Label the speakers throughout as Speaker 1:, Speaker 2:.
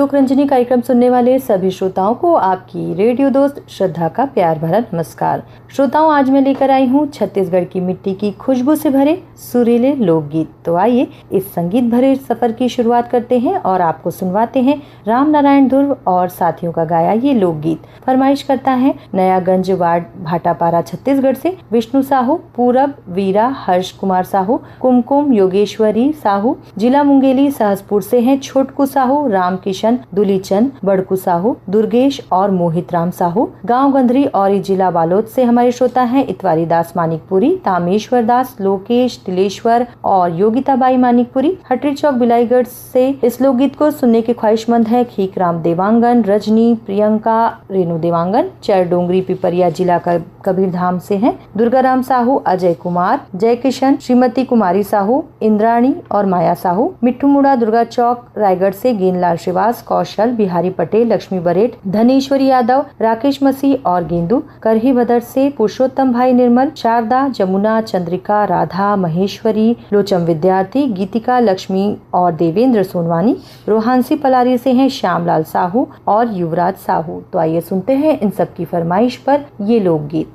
Speaker 1: लोक रंजनी कार्यक्रम सुनने वाले सभी श्रोताओं को आपकी रेडियो दोस्त श्रद्धा का प्यार भरा नमस्कार। श्रोताओं, आज मैं लेकर आई हूँ छत्तीसगढ़ की मिट्टी की खुशबू से भरे सुरीले लोकगीत। तो आइए इस संगीत भरे सफर की शुरुआत करते हैं और आपको सुनवाते हैं राम नारायण ध्रुव और साथियों का गाया ये लोकगीत। फरमाइश करता है नयागंज वार्ड भाटापारा छत्तीसगढ़ से विष्णु साहू, पूरब वीरा, हर्ष कुमार साहू, कुमकुम योगेश्वरी साहू। जिला मुंगेली सहसपुर से हैं छोटकू साहू, राम किशन, दुलीचंद, बड़कू साहू, दुर्गेश और मोहित राम साहू। गांव गंधरी और जिला बालोद से हमारे श्रोता हैं इतवारी दास मानिकपुरी, तामेश्वर दास, लोकेश, तिलेश्वर और योगिताबाई मानिकपुरी। हटरी चौक बिलाईगढ़ से इस लोकगीत को सुनने के ख्वाहिशमंद है खीकराम देवांगन, रजनी, प्रियंका, रेणु देवांगन। चरडोंगरी पिपरिया जिला का कबीरधाम से हैं दुर्गाराम साहू, अजय कुमार, जय किशन, श्रीमती कुमारी साहू, इंद्राणी और माया साहू। मिट्ठू मुड़ा दुर्गा चौक रायगढ़ से गेंदलाल श्रीवास, कौशल, बिहारी पटेल, लक्ष्मी बरेट, धनेश्वरी यादव, राकेश मसीह और गेंदू। करही भदर से पुरुषोत्तम भाई निर्मल, शारदा, जमुना, चंद्रिका, राधा, महेश्वरी, लोचम विद्यार्थी, गीतिका, लक्ष्मी और देवेंद्र सोनवानी। रोहानसी पलारी से हैं श्यामलाल साहू और युवराज साहू। तो आइए सुनते हैं इन सब की फरमाइश पर ये लोकगीत।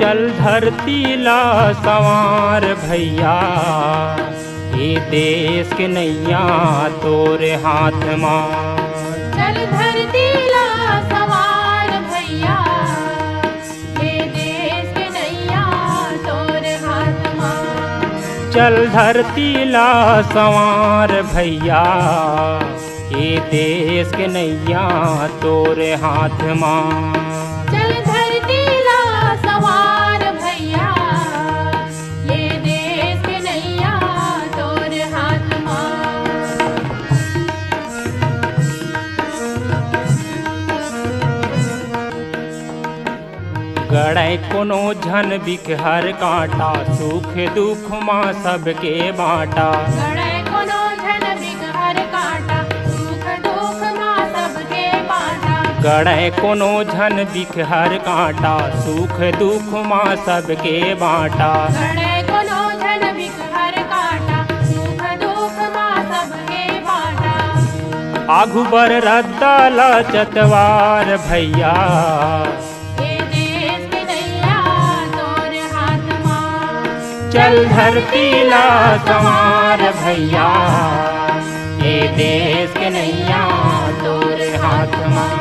Speaker 2: चल धरती ला सवार भैया, ये देश के नैया तोरे हाथ मां।
Speaker 3: चल धरती ला सवार भैया, ये देश के नैया तोरे हाथ मां।
Speaker 2: चल धरती ला सवार भैया, ये देश के नैया तोरे हाथ मां।
Speaker 3: चल धरती ला सवार भैया, ये देश के नैया तोरे हाथ मां।
Speaker 2: गड़ै कोनो झन बिख हर कांटा, सुख दुख माँ सबके बाँटा।
Speaker 3: गड़ै कोनो झन बिख हर कांटा, सुख दुख माँ सबके बाँटा।
Speaker 2: गड़ै कोनो झन बिख हर कांटा, सुख दुख माँ सबके बाँटा।
Speaker 3: गड़ै कोनो झन बिख हर कांटा, सुख दुख माँ सबके बाँटा।
Speaker 2: आघु बर रद्दा ला चतवार भैया,
Speaker 3: ये देश के नैया तोरे हाथ मां।
Speaker 2: चल धरती ला संवार भैया, ये देश के नैया तोरे हाथ मां।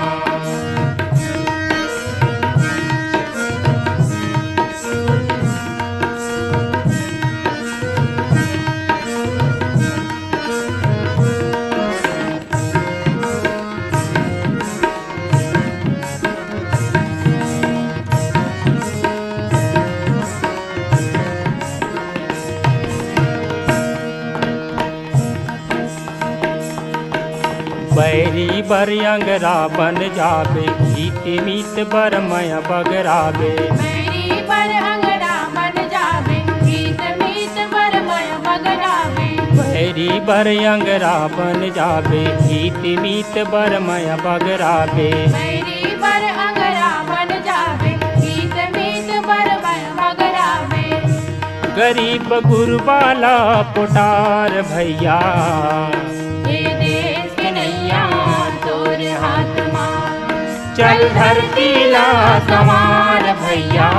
Speaker 2: बैरी बर अंगरा बन जाबे, गीत मीत बर मय बगराबे।
Speaker 3: बैरी बर अंगरा बन जाबे, गीत मीत बर मय बगराबे।
Speaker 2: बैरी बर अंगरा बन जाबे, गीत मीत बर मय बगराबे।
Speaker 3: बैरी बर अंगरा बन जाबे, गीत मीत बर मय बगराबे।
Speaker 2: गरीब गुरबाला पुटार भैया,
Speaker 3: ये देश के नैया तोरे हाथ मां।
Speaker 2: चल धरती ला संवार भैया,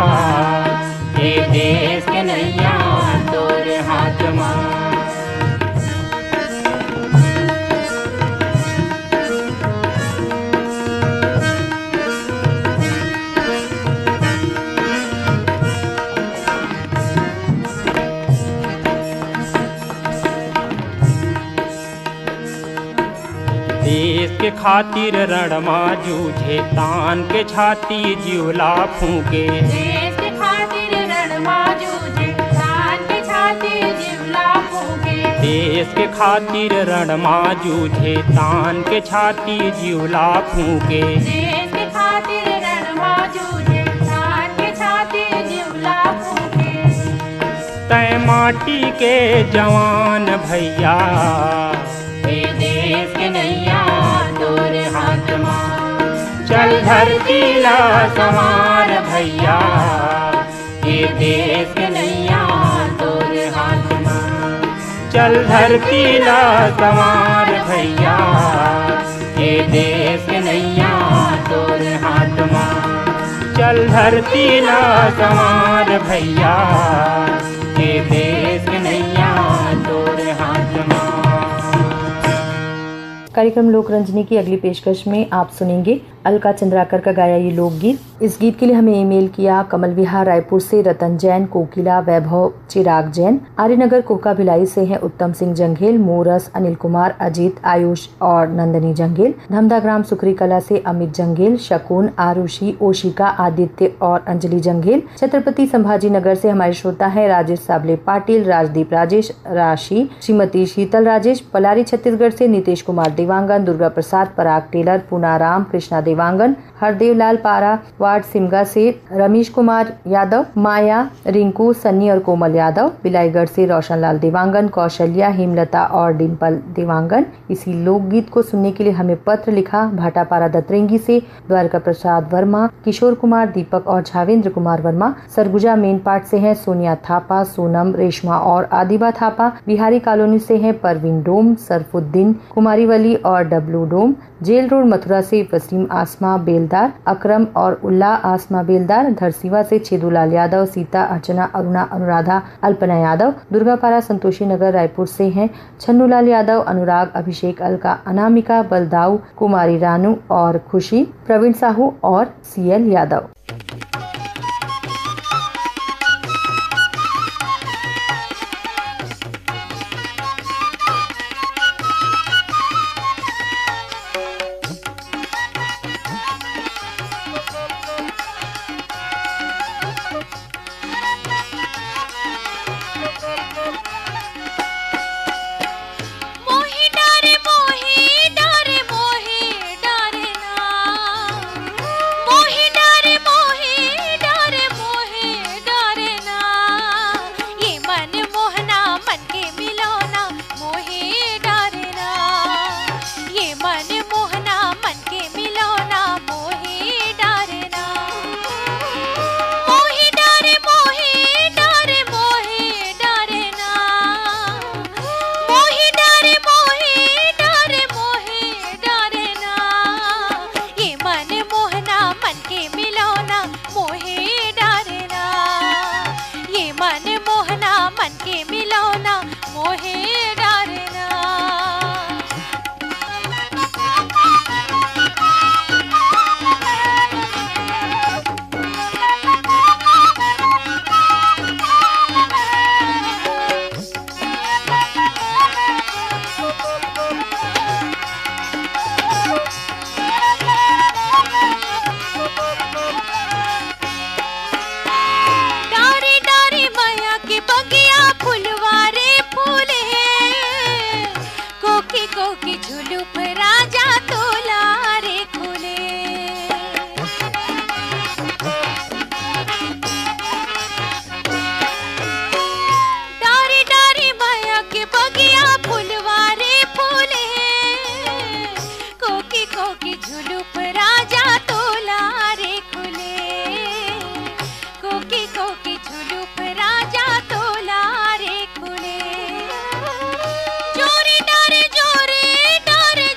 Speaker 2: ये देश के नैया तोरे हाथ मां। देश के खातिर रणमा जूझे, तान के छाती जिवला फूके।
Speaker 3: देश के खातिर रणमा जूझे, तान के छाती जिवला फूके।
Speaker 2: देश के खातिर रणमा जूझे, तान के छाती जिवला फूके।
Speaker 3: देश के खातिर रणमा जूझे, तान के छाती जिवला फूके।
Speaker 2: तय माटी के जवान भैया,
Speaker 3: ये देश के नैया तोरे हाथ मां।
Speaker 2: चल धरती ला संवार भैया, ये देश के नैया तोरे हाथ मां। चल धरती ला संवार भैया, ये देश के नैया तोर हाथ माँ। चल धरती ला संवार भैया, ये देश के नैया तोर हाथ माँ।
Speaker 1: कार्यक्रम लोक रंजनी की अगली पेशकश में आप सुनेंगे अलका चंद्राकर का गाया ये लोकगीत। इस गीत के लिए हमें ईमेल किया कमल विहार रायपुर से रतन जैन, कोकिला, वैभव, चिराग जैन। आर्यनगर कोका भिलाई से हैं उत्तम सिंह जंघेल, मोरस, अनिल कुमार, अजीत, आयुष और नंदनी जंघेल। धमदा ग्राम सुखरी कला से अमित जंघेल, शकुन, आरुषि, ओशिका, आदित्य और अंजलि जंघेल। छत्रपति संभाजी नगर से हमारे श्रोता है राजेश साबले पाटिल, राजदीप राजेश, राशि, श्रीमती शीतल राजेश। पलारी छत्तीसगढ़ से नीतीश कुमार देवांगन, दुर्गा प्रसाद, पराग टेलर, पूनाराम, कृष्णा देवांगन। हरदेव लाल पारा वार्ड सिमगा से रमेश कुमार यादव, माया, रिंकू, सन्नी और कोमल यादव। बिलाईगढ़ से रोशन लाल देवांगन, कौशल्या, हेमलता और डिम्पल देवांगन। इसी लोकगीत को सुनने के लिए हमें पत्र लिखा भाटापारा दतरेंगी से द्वारका प्रसाद वर्मा, किशोर कुमार, दीपक और झावेंद्र कुमार वर्मा। सरगुजा मेन पार्ट से हैं सोनिया थापा, सोनम, रेशमा और आदिबा थापा। बिहारी कॉलोनी से हैं परवीन डोम, सरफुद्दीन, कुमारी वली और डब्लू डोम। जेल रोड मथुरा से वसीम आसमा बेलदार, अकरम और उल्ला आसमा बेलदार। धरसीवा से छेदूलाल यादव, सीता, अर्चना, अरुणा, अनुराधा, अल्पना यादव। दुर्गापारा संतोषी नगर रायपुर से हैं छन्नूलाल यादव, अनुराग, अभिषेक, अलका, अनामिका, बलदाऊ, कुमारी रानू और खुशी, प्रवीण साहू और सीएल यादव।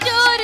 Speaker 4: जोरे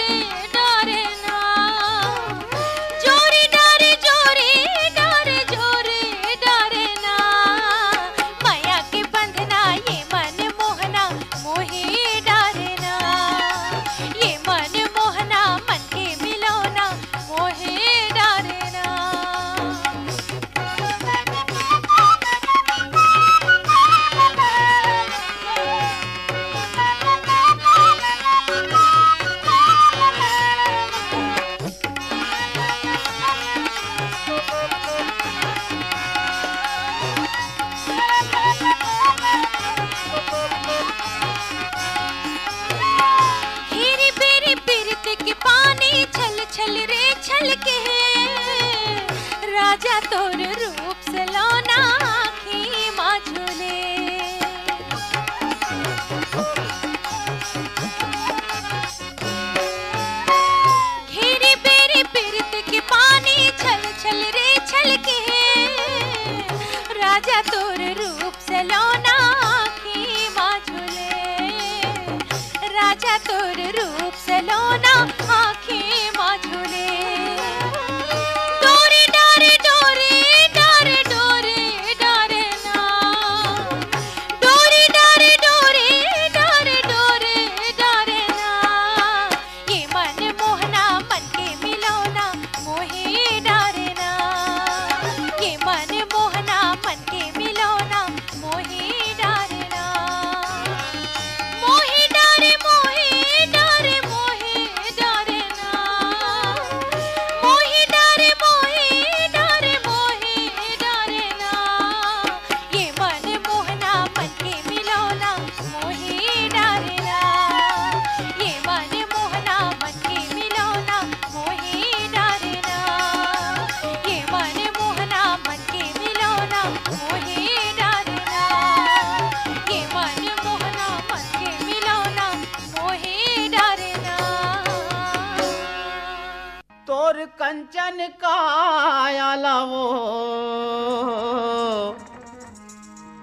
Speaker 4: कंचन काया लावो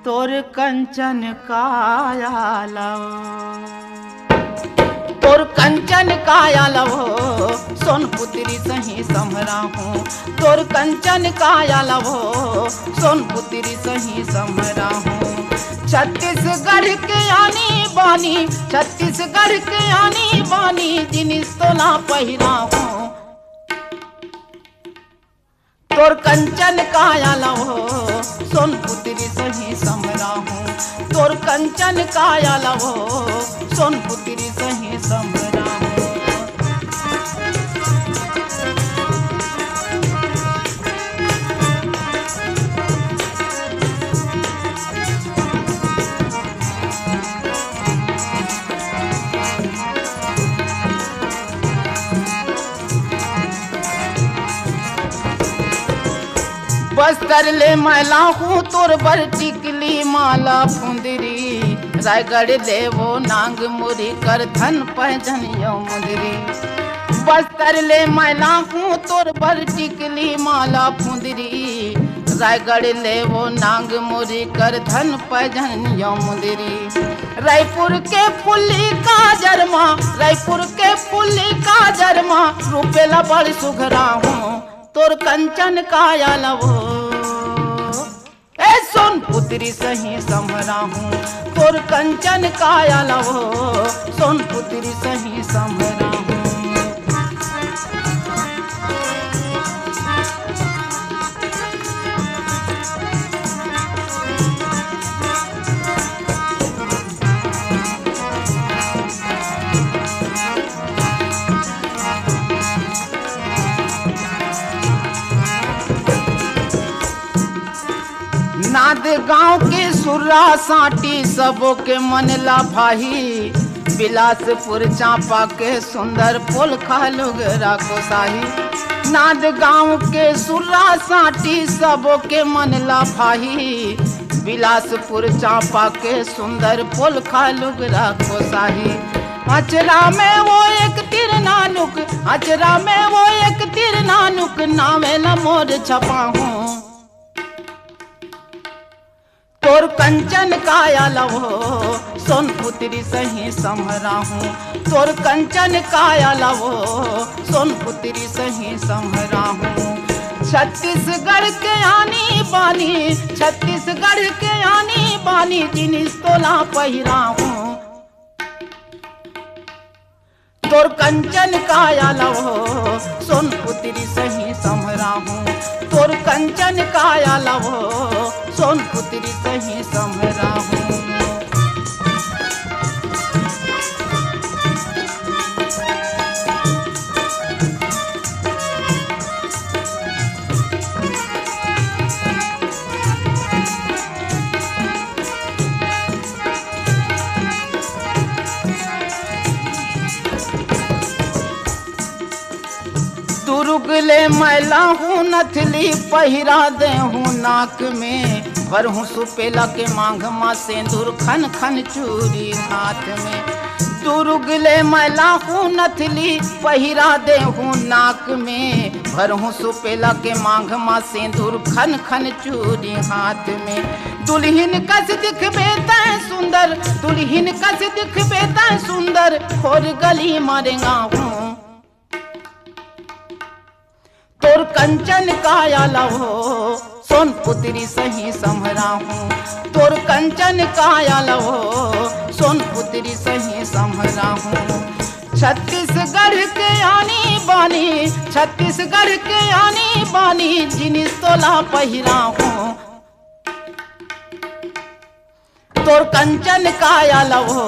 Speaker 4: तोर कंचन काया लावो तोर कंचन काया लावो सोनपुत्री सही समरा हूँ तोर कंचन काया लावो सोनपुत्री सही समरा हूँ छत्तीसगढ़ के आनी बानी छत्तीसगढ़ के आनी बानी जिनिस तो ना पहिरा हूँ तोर कंचन काया लावो सोनपुत्री सही समरा हूँ तोर कंचन काया लावो सोनपुत्री सही समरा हूँ बस्तर ले मैला हूँ तोर बर टिकली माला फुंदरी रायगढ़ ले वो नांग मुरी कर धन पहजनियो मुदरी बस्तर ले मैला हूँ तोर बर टिकली माला फुंदरी रायगढ़ ले वो नांग मुरी कर धन पहजनियो मुदरी रायपुर के फुल्ली का जरमा रायपुर के फुल्ली का जरमा रूपेला बड़ सुघरा हूँ तोर कंचन काया लावो ए सोनपुत्री सही समरा हूँ तोर कंचन काया लावो सोनपुत्री सही समरा हूँ नाद गांव के सुर्रा साटी सबो के मन ला भाई बिलासपुर चांपा के सुंदर पुल खालुगरा को साही नाद गांव के सुर्रा साटी सबो के मन ला भाई बिलासपुर चांपा के सुंदर पुल खालुगरा को साही अचरा में वो एक तिर नानुक अचरा में वो एक तिर नानुक नामे न मोर छपा हूँ तोर कंचन काया लावो सोनपुत्री सही समरा हूँ तोर कंचन काया लावो सोनपुत्री सही समरा हूँ छत्तीसगढ़ के आनी बानी छत्तीसगढ़ के आनी बानी जिनिस तोला पहिरा हूँ तोर कंचन काया लावो सोनपुत्री सही समरा हूँ तोर कंचन काया लावो सोनपुत्री सही समरा हूँ दुर्गले मैला हूँ नथली पहिरा दे हूँ नाक में भर हूँ सुपेला के मांग माँ सेंदूर खन खन चूरी हाथ में दुर्गले मैला हूँ नथली पहिरा दे हूँ नाक में भर हूँ सुपेला के मांग माँ सेंदूर खन खन चूरी हाथ में दुल्हन कस दिखबे तै सुंदर दुल्हन कस दिखबे तै सुंदर खोर गली मारेगा हूँ तोर कंचन काया लावो सोनपुत्री सही समरा हूँ तोर कंचन काया लावो सोनपुत्री सही समरा हूँ छत्तीसगढ़ के आनी बानी छत्तीसगढ़ के आनी बानी जिनिस तोला पहिरा हूँ तोर कंचन काया लावो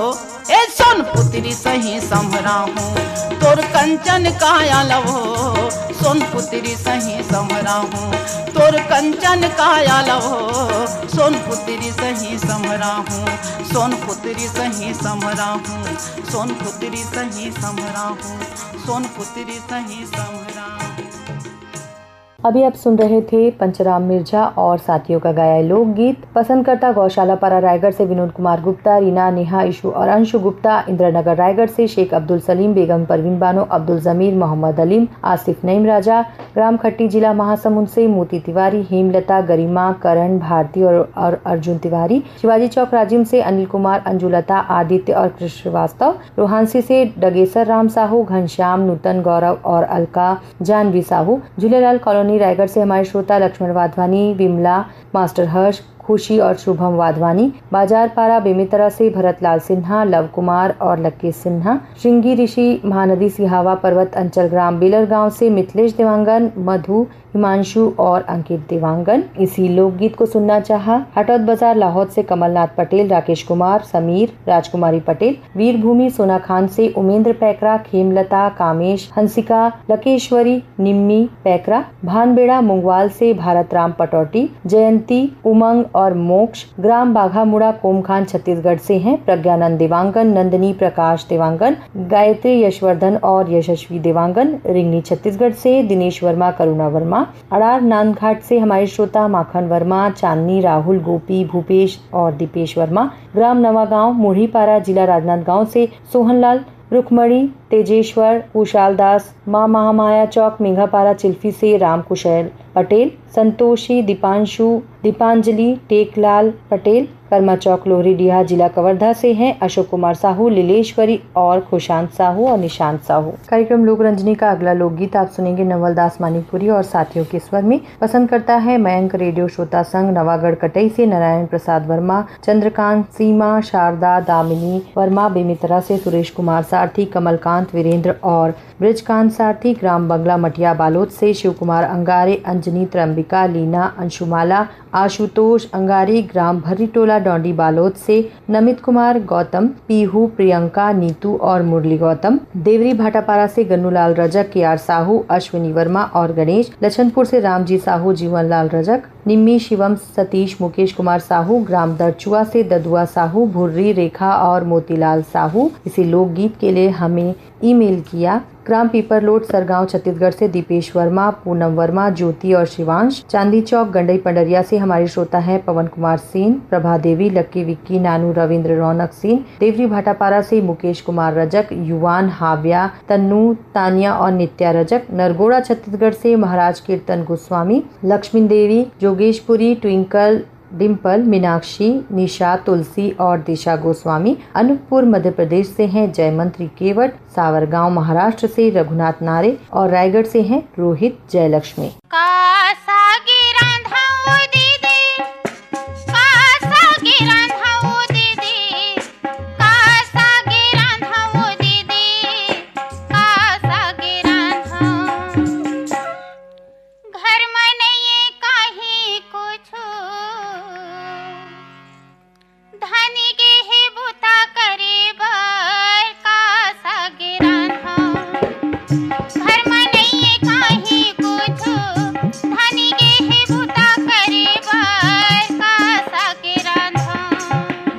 Speaker 4: ए सोनपुत्री सही समरा हूँ तोर कंचन काया लावो सोनपुत्री सही समरा हूँ तोर कंचन काया लावो सोनपुत्री सही समरा हूँ सोनपुत्री सही समरा हूँ सोनपुत्री सही समरा हूँ सोनपुत्री सही समरा हूँ।
Speaker 1: अभी आप सुन रहे थे पंचराम मिर्जा और साथियों का गाया लोकगीत। पसंदकर्ता गौशाला पारा रायगढ़ से विनोद कुमार गुप्ता, रीना, नेहा, इशू और अंशु गुप्ता, इंद्रनगर रायगढ़ से शेख अब्दुल सलीम, बेगम परवीन बानो, अब्दुल जमीर, मोहम्मद अलीम, आसिफ नईम राजा, ग्राम खट्टी जिला महासमुंद से मोती तिवारी, हेमलता, गरिमा, करण, भारती और अर्जुन तिवारी, शिवाजी चौक राजिम से अनिल कुमार, अंजुलता, आदित्य और कृष्ण श्रीवास्तव, रोहानसी से डगेसर राम साहू, घनश्याम, नूतन, गौरव और अलका, जानवी साहू, झूलेलाल कॉलोनी रायगढ़ से हमारे श्रोता लक्ष्मण वाधवानी, विमला, मास्टर हर्ष, खुशी और शुभम वाधवानी, बाजार पारा बेमेतरा से भरतलाल सिन्हा, लव कुमार और लक्की सिन्हा, श्रृंगी ऋषि, महानदी सिहावा पर्वत अंचल ग्राम बेलर गांव से मिथिलेश देवांगन, मधु, हिमांशु और अंकित देवांगन। इसी लोकगीत को सुनना चाहा हटौद बाजार लाहौर से कमलनाथ पटेल, राकेश कुमार, समीर, राजकुमारी पटेल, वीरभूमि सोना खान से उमेंद्र पैकरा, खेमलता, कामेश, हंसिका, लकेश्वरी, निम्मी पैकरा, भानबेड़ा मुंगवाल से भारत राम पटौटी, जयंती, उमंग और मोक्ष, ग्राम बाघामुड़ा कोमखान छत्तीसगढ़ से हैं, प्रज्ञानंद देवांगन, नंदनी प्रकाश देवांगन, गायत्री यशवर्धन और यशस्वी देवांगन, रिंगनी छत्तीसगढ़ से दिनेश वर्मा, करुणा वर्मा, अड़ार नांदघाट से हमारे श्रोता माखन वर्मा, चांदनी, राहुल, गोपी, भूपेश और दीपेश वर्मा, ग्राम नवागांव मुढ़ीपारा जिला राजनांदगांव से सोहनलाल, रुक्मणी, तेजेश्वर, कुशाल दास, माँ महामाया चौक मेघापारा चिल्फी से राम कुशल पटेल, संतोषी, दीपांशु, दीपांजलि, टेकलाल पटेल, कर्मा चौक लोहरीडीहा जिला कवर्धा से हैं, अशोक कुमार साहू, लीलेश्वरी और खुशांत साहू और निशांत साहू। कार्यक्रम लोक रंजनी का अगला लोकगीत आप सुनेंगे नवल दास मानिकपुरी और साथियों के स्वर में। पसंद करता है मयंक रेडियो श्रोता संघ नवागढ़ कटई से नारायण प्रसाद वर्मा, चंद्रकांत, सीमा, शारदा, दामिनी वर्मा, बेमितरा से सुरेश कुमार सारथी, कमलकांत, वीरेंद्र और ब्रिजकांत सारथी, ग्राम बंगला मटिया बालोद से शिव कुमार अंगारे, अंजनी, त्रंबिका, लीना, अंशुमाला, आशुतोष अंगारी, ग्राम भर्री टोला डोंडी बालोद से नमित कुमार, गौतम, पीहू, प्रियंका, नीतू और मुरली गौतम, देवरी भाटापारा से गन्नूलाल रजक, केआर साहू, अश्विनी वर्मा और गणेश, लछनपुर से रामजी साहू, जीवन लाल रजक, निम्मी, शिवम, सतीश, मुकेश कुमार साहू, ग्राम दरचुआ से ददुआ साहू, भुर्री, रेखा और मोतीलाल साहू। इसी लोकगीत के लिए हमें ईमेल किया ग्राम पीपरलोट सरगांव छत्तीसगढ़ से दीपेश वर्मा, पूनम वर्मा, ज्योति और शिवांश, चांदी चौक गंडई पंडरिया से हमारे श्रोता है पवन कुमार सेन, प्रभा देवी, लक्की, विक्की, नानू, रविंद्र, रौनक सेन, देवरी भाटापारा से मुकेश कुमार रजक, युवान, हाव्या, तन्नू, तानिया और नित्या रजक, नरगोड़ा छत्तीसगढ़ से महाराज कीर्तन गोस्वामी, लक्ष्मी देवी, जोगेशपुरी, ट्विंकल, डिम्पल, मीनाक्षी, निशा, तुलसी और दिशा गोस्वामी, अनूपपुर मध्य प्रदेश से हैं जयमंत्री केवट, सावरगांव महाराष्ट्र से रघुनाथ नारे और रायगढ़ से हैं रोहित जयलक्ष्मी।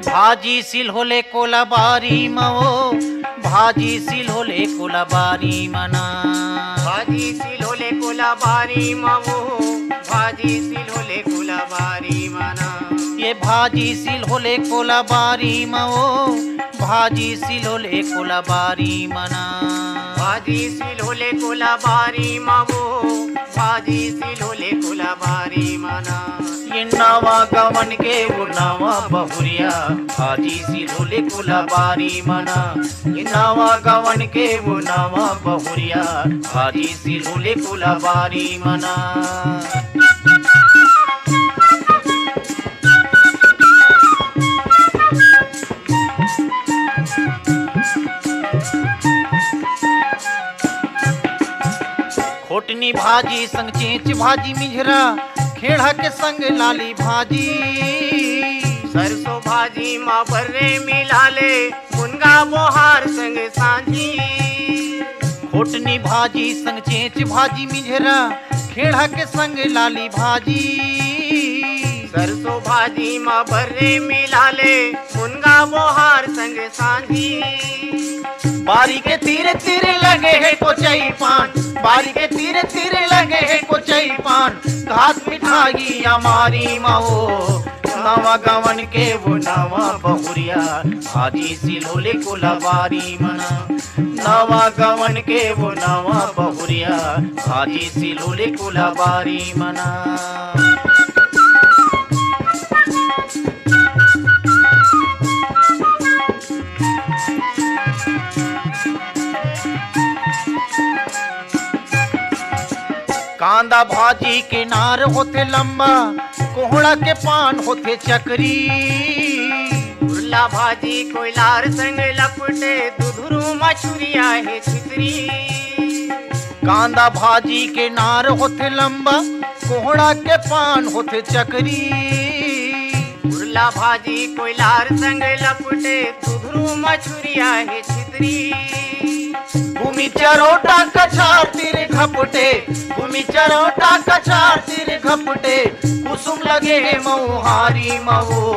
Speaker 5: भाजी सिल होले कोला बारी मवो, भाजी सिल होले कोला बारी मना,
Speaker 2: भाजी सिल होले कोला बारी मवो, भाजी सिल होले कोला बारी मना,
Speaker 5: ये भाजी सिल होले कोला बारी मवो, भाजी सिल होले कोला बारी मना,
Speaker 2: भाजी सिल होले कोला बारी मवो, भाजी सिल होले कोला बारी मना,
Speaker 5: ये नवा गवन के वो नवा बहुरिया, भाजी सिल होले कोला बारी मना, ये नवा गवन के वो नवा बहुरिया, भाजी सिल होले कोला बारी मना। खोटनी भाजी संग चेंच भाजी मिझरा, खेड़ा के संग लाली भाजी,
Speaker 2: सरसों भाजी माँ बर्रे मिला ले, मुनगा बोहार संग सांझी,
Speaker 5: खोटनी भाजी संग चेंच भाजी मिझरा, खेड़ा के संग लाली भाजी, सरसों भाजी माँ बर्रे मिला ले, मुनगा बोहार संग सांधी। बारी के तीरे तीरे लगे है कोचई पान, बारी के तीरे तीरे लगे है कोचई पान, घात मिठाई हमारी माओ। नवा गवन के वो नवा बहुरिया, हाजी सिलोले कुलबारी मना। नवा गवन के वो नवा बहुरिया, हाजी सिलोले कुलबारी मना। कांदा भाजी के नार होते लंबा, कोहड़ा के पान होते चकरी। उरला भाजी कोयलार संग लपटे, दुधरू मछुरिया है छितरी। कांदा भाजी के नार होते लंबा, कोहड़ा के पान होते चकरी। उरला भाजी कोयलार संग लपटे, दुधरू मछुरिया है छितरी। भूमि चरोटा कछार तीर घपटे, भूमि चरोटा कछार तीर घपटे, कुसुम लगे है मऊहारी मऊ।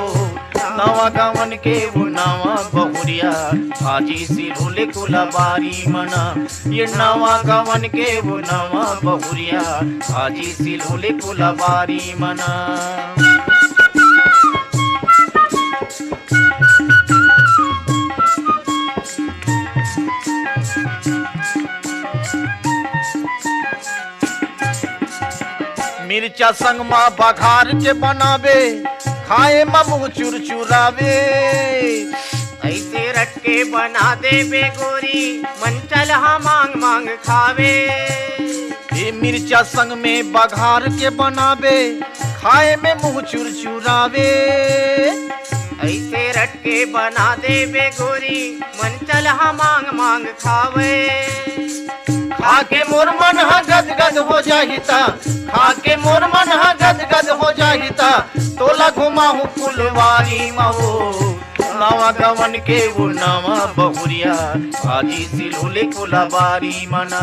Speaker 5: नवा गवन के वो नवा बहुरिया, हाजी सिलोले कुलबारी मना। ये नवा गवन के वो नवा बहुरिया, हाजी सिलोले कुलबारी मना। मिर्चा संग माँ बघार के बनावे, खाए ममू चुर चुरावे। ऐसे रटके बना दे बेगोरी, मन चल मांग मांग खावे। ये मिर्चा संग में बघार के बनावे, खाए में मुँह चुर चुरावे। ऐसे रटके बना दे बेगोरी, मन चल मांग मांग खावे। खाके मोर मन गद गद हो जाहिता, खाके मोर मन गद गद हो जाहिता, तोला घुमाहू फुलवारी मऊ। नवा गवन के वो नवा बहुरिया, हाजी सिलोले कुलबारी मना।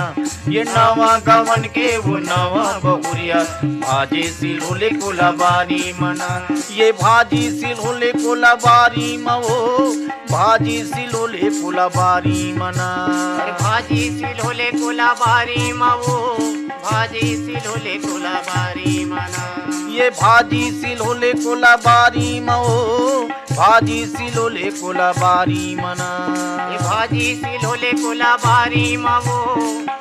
Speaker 5: ये नवा गवन के वो नवा बहुरिया, हाजी सिलोले कुलबारी मना। ये भाजी सिलोले कुलबारी मऊ, भाजी सिलोले कुलबारी मना। भाजी सिलोले कुलबारी मऊ, भाजी सिलोले कुलबारी मना। ये भाजी सिलोले कुलबारी मऊ, भाजी सिलोले कुलबारी मना। ये भाजी सिलोले कुलबारी मऊ,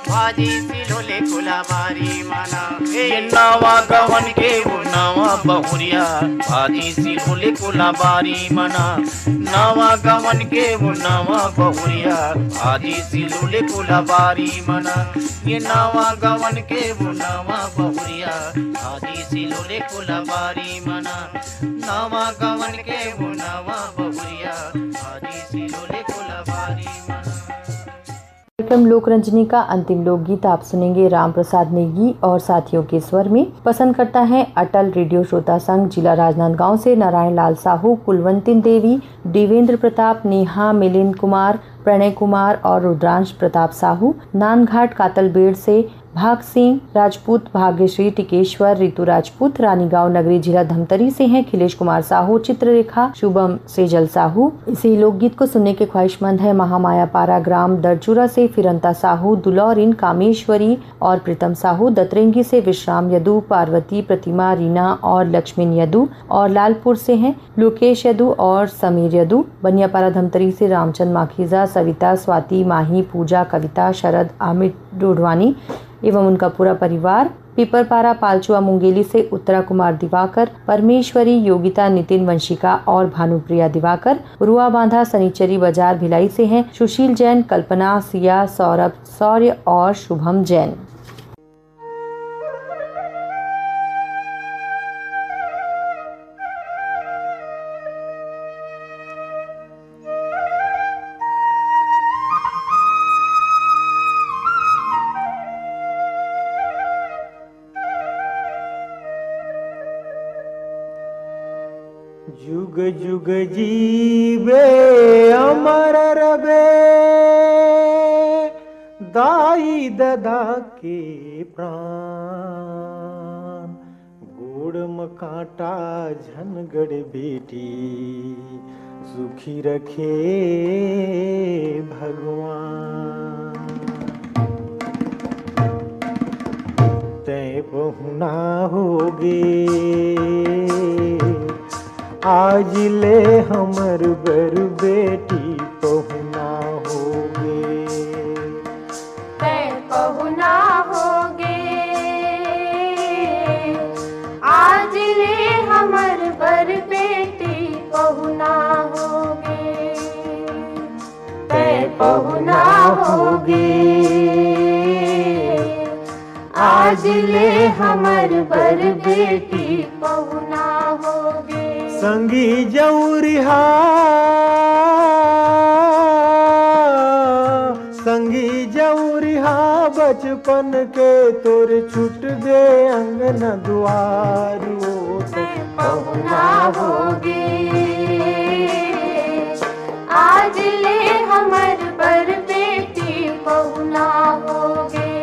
Speaker 5: भाजी सिलोले कुलबारी मना। ये नवा गवन के वो नवा बहुरिया, भाजी सिलोले कुलबारी मना। नवा गवन के वो नवा बहुरिया, भाजी सिलोले कुलबारी मना। ये नवा गवन के वो नवा बहुरिया, भाजी सिलोले कुलबारी मना। नवा गवन के वो नवा बहुरिया, भाजी सिलोले कुलबारी मना।
Speaker 1: कार्यक्रम लोकरंजनी का अंतिम लोकगीत आप सुनेंगे राम प्रसाद नेगी और साथियों के स्वर में। पसंद करता है अटल रेडियो श्रोता संघ जिला राजनांदगांव से नारायण लाल साहू, कुलवंतिन देवी, देवेंद्र प्रताप, नेहा, मिलिंद कुमार, प्रणय कुमार और रुद्रांश प्रताप साहू। नानघाट कातलबेड़ से भाग सिंह राजपूत, भाग्यश्री टिकेश्वर, रितु राजपूत। रानीगांव नगरी जिला धमतरी से हैं खिलेश कुमार साहू, चित्ररेखा, शुभम सेजल साहू। इसी लोकगीत को सुनने के ख्वाहिशमंद है महामाया पारा ग्राम दरचूरा से फिरंता साहू, दुलौरिन, कामेश्वरी और प्रीतम साहू। दतरेंगी से विश्राम यदु, पार्वती, प्रतिमा, रीना और लक्ष्मीन यदु। और लालपुर से हैं लोकेश यदु और समीर यदु। बनियापारा धमतरी से रामचंद माखीजा, सविता, स्वाति, माही, पूजा, कविता, शरद, आमिर डोडवानी एवं उनका पूरा परिवार। पिपरपारा पालचुआ मुंगेली से उत्तरा कुमार दिवाकर, परमेश्वरी, योगिता, नितिन, वंशिका और भानुप्रिया दिवाकर। रुआ बांधा सनीचरी बाजार भिलाई से हैं सुशील जैन, कल्पना, सिया, सौरभ, शौर्य और शुभम जैन।
Speaker 2: जुग जुग जीवे अमर रबे, दाई ददा के प्राण। गुड़
Speaker 6: गोड़ में कांटा झनगड़ बेटी, सुखी रखे भगवान। तै पहुना होगे आज ले हमर बर बेटी, पहुना होगे
Speaker 3: तै पहुना होगे आज ले हमर बर बेटी, पहुना होगे तै पहुना होगे आज ले हमर बर बेटी, पहुना होगे।
Speaker 6: संगी जौरिहा संगी जौरिहा बचपन के तोर छूट गए अंगन द्वार,
Speaker 3: पहुना होगे आज ले हमर बर बेटी, पहुना होगे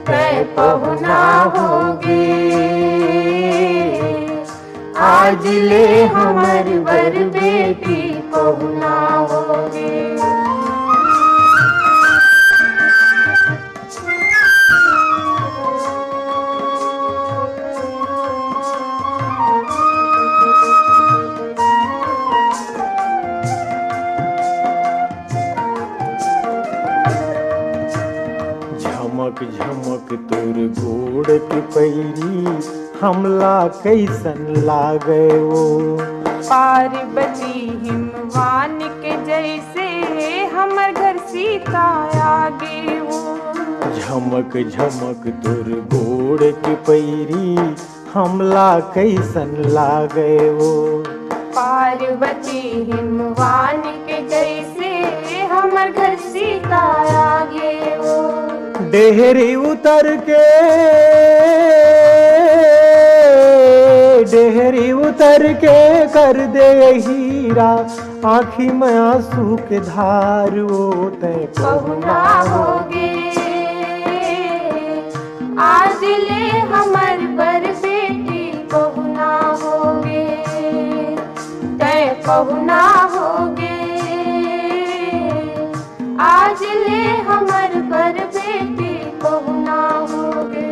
Speaker 3: तै पहुना होगे आज ले हमर बर बेटी, पहुना होगे।
Speaker 6: झमक झमक तोर गोड़ के पैरी, हमला कैसन लागे वो।
Speaker 3: पार्वती हिमवान के जैसे हमर घर सीता आगे वो।
Speaker 6: झमक झमक तोर गोड़ के पैरी, हमला कैसन लागे वो।
Speaker 3: पार्वती हिमवान के जैसे हमर घर सीता आगे वो।
Speaker 6: डेहरी उतर के डेहरी उतर के कर दे हीरा, आँखी में आंसू के धार वो। तै
Speaker 3: पहुना होगे आज ले हमर बर बेटी, पहुना होगे तै पहुना होगे आज ले हमर बर बेटी, पहुना होगे।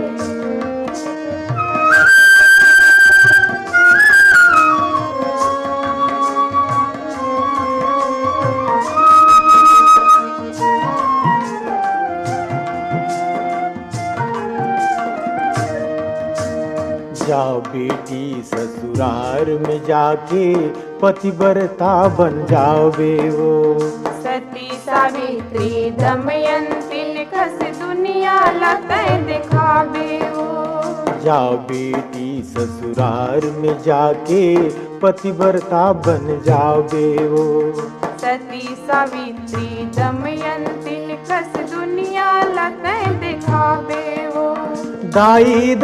Speaker 6: जाओ बेटी ससुराल में जाके पतिव्रता बन जाओगे वो।
Speaker 3: सती सावित्री दमयंती लिखस दुनिया लतै दिखावे वो।
Speaker 6: जाओ बेटी ससुराल में जाके पतिव्रता बन जाओगे वो।
Speaker 3: सती सावित्री दमयंती लिखस दुनिया लतै दिखावे वो।
Speaker 6: दाई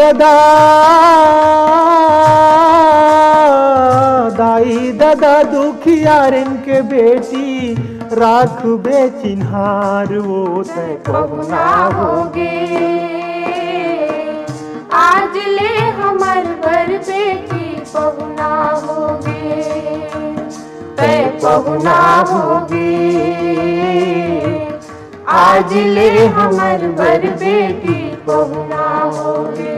Speaker 6: दादा दुखियारन के बेटी, राख बेचिन्हार वो। तै
Speaker 3: पहुना होगे आज ले हमर बर बेटी, पहुना होगे तै पहुना होगे आज ले हमर बर बेटी, पहुना होगे।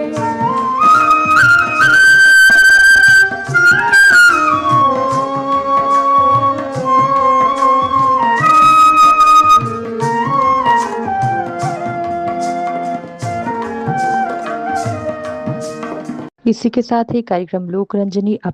Speaker 1: इसी के साथ ही कार्यक्रम लोक रंजनी अब